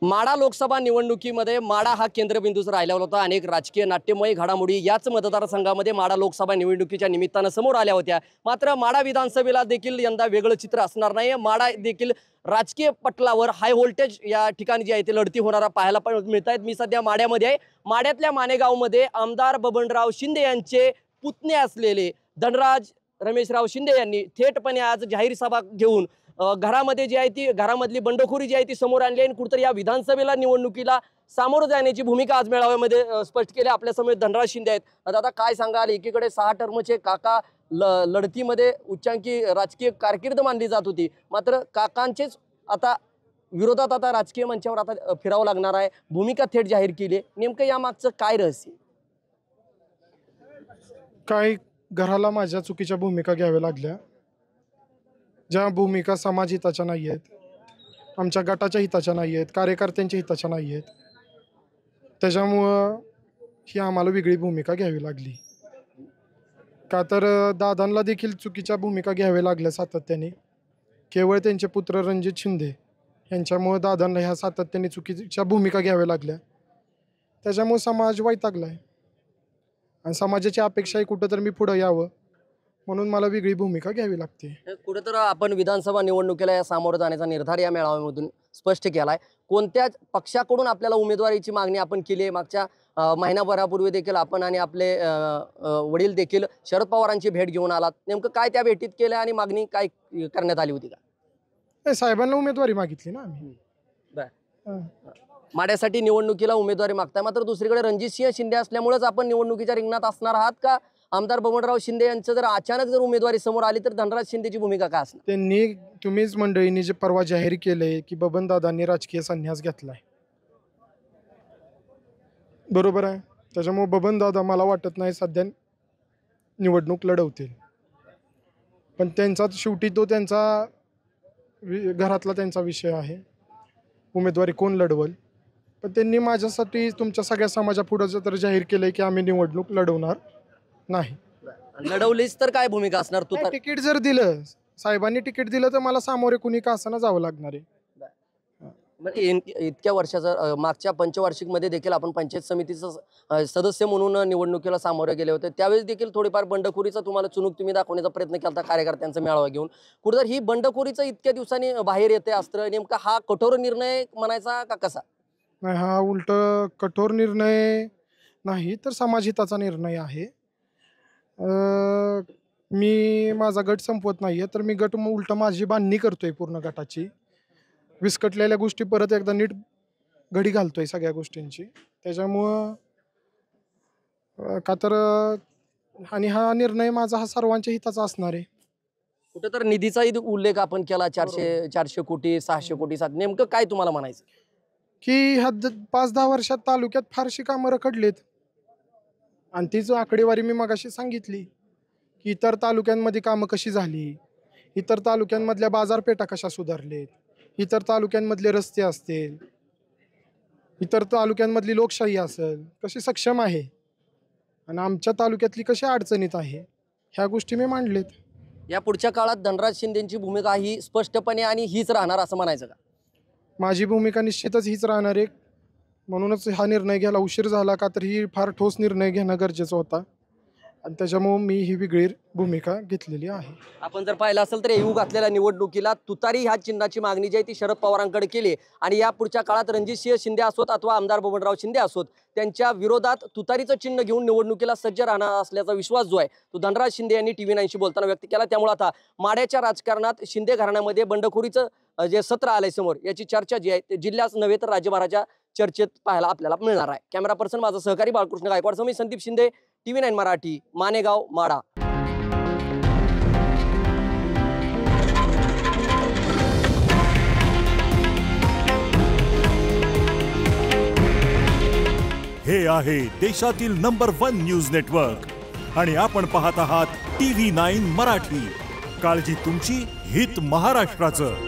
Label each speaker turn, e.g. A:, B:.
A: माढा लोकसभा निवडणुकीमध्ये माढा हा केंद्रबिंदूच राहिला होता। अनेक राजकीय नाट्यमय घडामोडी याच मतदारसंघामध्ये माढा लोकसभा निवडणुकीच्या निमित्तानं समोर आल्या होत्या। मात्र माढा विधानसभेला देखील यंदा वेगळं चित्र असणार नाही। माढा देखील राजकीय पटलावर हाय व्होल्टेज या ठिकाणी जी आहे ते लढती होणारा पाहायला पण मिळत आहेत। मी सध्या माढ्यामध्ये आहे। माढ्यातल्या मानेगावमध्ये आमदार बबनराव शिंदे यांचे पुतणे असलेले धनराज रमेशराव शिंदे यांनी थेटपणे आज जाहीर सभा घेऊन घरामध्ये जी आहे ती घरामधली बंडखोरी जी आहे ती समोर आणली आणि कुठेतरी या विधानसभेला निवडणुकीला सामोरं जाण्याची भूमिका आज मेळाव्यामध्ये स्पष्ट केली। आपल्या समोर धनराज शिंदे आहेत। आता काय सांगाल, एकीकडे 6 टर्मचे काका लढतीमध्ये उच्चांकी राजकीय कारकीर्द मानली जात होती, मात्र काकांचेच आता विरोधात आता राजकीय मंचावर आता फिरावं लागणार आहे, भूमिका थेट जाहीर केली। नेमकं यामागचं काय रहस्य?
B: काय घराला माझ्या चुकीच्या भूमिका घ्याव्या लागल्या, ज्या भूमिका समाज हिताच्या नाही आहेत, आमच्या गटाच्या हिताच्या नाही आहेत, कार्यकर्त्यांच्या हिताच्या नाही आहेत। त्याच्यामुळं ही आम्हाला वेगळी भूमिका घ्यावी लागली। का तर दादांना देखील चुकीच्या भूमिका घ्याव्या लागल्या सातत्याने। केवळ त्यांचे पुत्र रणजित शिंदे यांच्यामुळे दादांना ह्या सातत्याने चुकीच्या भूमिका घ्याव्या लागल्या। त्याच्यामुळे समाज वैतागला आहे आणि समाजाची अपेक्षा आहे कुठं तर मी पुढं यावं, म्हणून मला वेगळी भूमिका घ्यावी लागते।
A: कुठेतर आपण विधानसभा निवडणुकीला या सामोरं जाण्याचा निर्धार या मेळाव्यामधून स्पष्ट केलाय। कोणत्या पक्षाकडून आपल्याला उमेदवारीची मागणी आपण केली आहे? मागच्या महिनाभरापूर्वी देखील आपण आणि आपले वडील देखील शरद पवारांची भेट घेऊन आलात। नेमकं काय त्या भेटीत केलं आणि मागणी काय करण्यात आली होती का?
B: साहेबांना उमेदवारी मागितली ना आम्ही।
A: माढ्यासाठी निवडणुकीला उमेदवारी मागताय, मात्र दुसरीकडे रणजितसिंह शिंदे असल्यामुळेच आपण निवडणुकीच्या रिंगणात असणार आहात का? आमदार बबनराव शिंदे यांचं जर अचानक जर उमेदवारी समोर आली तर धनराज शिंदेची भूमिका काय असणार?
B: त्यांनी तुम्हीच मंडळींनी जे परवा जाहीर केलंय की बबनदादांनी राजकीय संन्यास घेतलाय, बरोबर आहे। त्याच्यामुळे बबनदादा मला वाटत नाही सध्या निवडणूक लढवतील, पण त्यांचा शेवटी तो त्यांचा घरातला त्यांचा विषय आहे, उमेदवारी कोण लढवल। पण त्यांनी माझ्यासाठी तुमच्या सगळ्या समाजापुढे तर जाहीर केलंय की आम्ही निवडणूक लढवणार नाही।
A: लढवलीच तर काय भूमिका असणार? तू
B: तिकीट जर दिलं, साहेबांनी तिकीट दिलं तर मला सामोरे कुणी का असं जावं लागणार आहे।
A: इतक्या वर्षाचं मागच्या पंचवार्षिक मध्ये देखील आपण पंचायत समितीचं सदस्य म्हणून निवडणुकीला सामोरे गेले होते, त्यावेळेस देखील थोडीफार बंडखोरीचा तुम्हाला चुणूक तुम्ही दाखवण्याचा प्रयत्न केला कार्यकर्त्यांचा मेळावा घेऊन। कुठेतर ही बंडखोरीचं इतक्या दिवसांनी बाहेर येते असतं, नेमका हा कठोर निर्णय म्हणायचा का कसा?
B: नाही, हा उलट कठोर निर्णय नाही तर समाजहिताचा निर्णय आहे। मी माझा गट संपवत नाहीये, तर मी गट उलट माझी बांधणी करतोय पूर्ण गटाची, विस्कटलेल्या गोष्टी परत एकदा नीट घडी घालतोय सगळ्या गोष्टींची। त्याच्यामुळं का तर आणि हा निर्णय माझा हा सर्वांच्या हिताचा असणार आहे।
A: कुठेतर निधीचाही उल्लेख आपण केला, 400 कोटी 600 कोटी नेमकं काय तुम्हाला म्हणायचं
B: की ह्या 5-10 वर्षात तालुक्यात फारशी कामं रखडलीत आणि तीच आकडेवारी मी मगाशी सांगितली की इतर तालुक्यांमध्ये कामं कशी झाली, इतर तालुक्यांमधल्या बाजारपेठा कशा सुधारलेत, इतर तालुक्यांमधले रस्ते असतील, इतर तालुक्यांमधली लोकशाही असेल कशी सक्षम आहे आणि आमच्या तालुक्यातली कशी अडचणीत आहे, ह्या गोष्टी मी मांडलेत।
A: या पुढच्या काळात धनराज शिंदेची भूमिका ही स्पष्टपणे आणि हीच राहणार असं म्हणायचं का?
B: माझी भूमिका निश्चितच हीच राहणार आहे, म्हणूनच हा निर्णय घ्यायला उशीर झाला, का तर ही फार ठोस निर्णय घेणं गरजेचं होता आणि त्याच्यामुळे मी ही वेगळी भूमिका घेतलेली आहे।
A: आपण जर पाहिलं असेल तर येऊ घातलेल्या निवडणुकीला तुतारी ह्या चिन्हाची मागणी जी आहे ती शरद पवारांकडे केली आणि या पुढच्या काळात रणजितसिंह शिंदे असोत अथवा आमदार बबनराव शिंदे असोत त्यांच्या विरोधात तुतारीचं चिन्ह घेऊन निवडणुकीला सज्ज राहणार असल्याचा विश्वास जो आहे तो धनराज शिंदे यांनी TV9शी बोलताना व्यक्त केला। त्यामुळे आता माढ्याच्या राजकारणात शिंदे घराण्यामध्ये बंडखोरीचं जे सत्र आलंय समोर, याची चर्चा जी आहे ते जिल्ह्याच नव्हे तर राज्यभराच्या चर्चेत पाहायला आपल्याला मिळणार आहे। कॅमेरा पर्सन माझा सहकारी बाळकृष्ण गायकवाड, मी संदीप शिंदे, TV9 मराठी, मानेगाव, माढा।
C: हे आहे देशातील नंबर 1 न्यूज नेटवर्क आणि आपण पाहत आहात TV9 मराठी। काळजी तुमची, हित महाराष्ट्राचं।